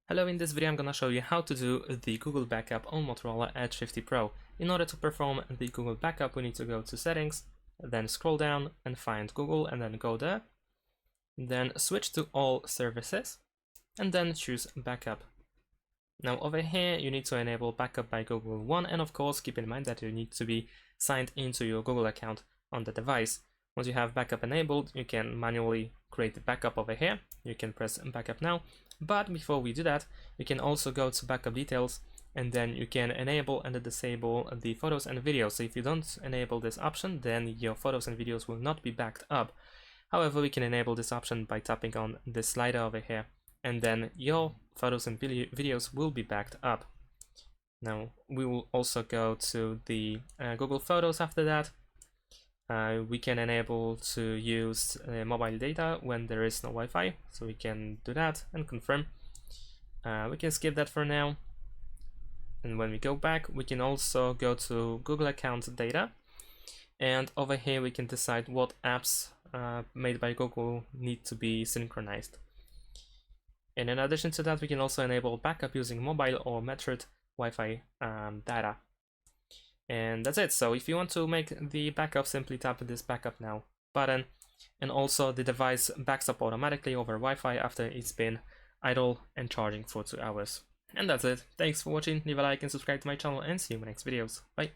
Hello, in this video I'm gonna show you how to do the Google backup on Motorola Edge 50 Pro. In order to perform the Google backup, we need to go to settings, then scroll down and find Google and then go there. Then switch to all services and then choose backup. Now over here you need to enable backup by Google One, and of course keep in mind that you need to be signed into your Google account on the device. Once you have backup enabled, you can manually create the backup over here. You can press backup now. But before we do that, you can also go to backup details and then you can enable and disable the photos and videos. So if you don't enable this option, then your photos and videos will not be backed up. However, we can enable this option by tapping on this slider over here, and then your photos and videos will be backed up. Now we will also go to the Google Photos after that. We can enable to use mobile data when there is no Wi-Fi, so we can do that and confirm. We can skip that for now, and when we go back we can also go to Google account data, and over here we can decide what apps made by Google need to be synchronized. And in addition to that, we can also enable backup using mobile or metered Wi-Fi data. And that's it. So if you want to make the backup, simply tap this backup now button, and also the device backs up automatically over Wi-Fi after it's been idle and charging for 2 hours. And that's it. Thanks for watching. Leave a like and subscribe to my channel, and see you in my next videos. Bye.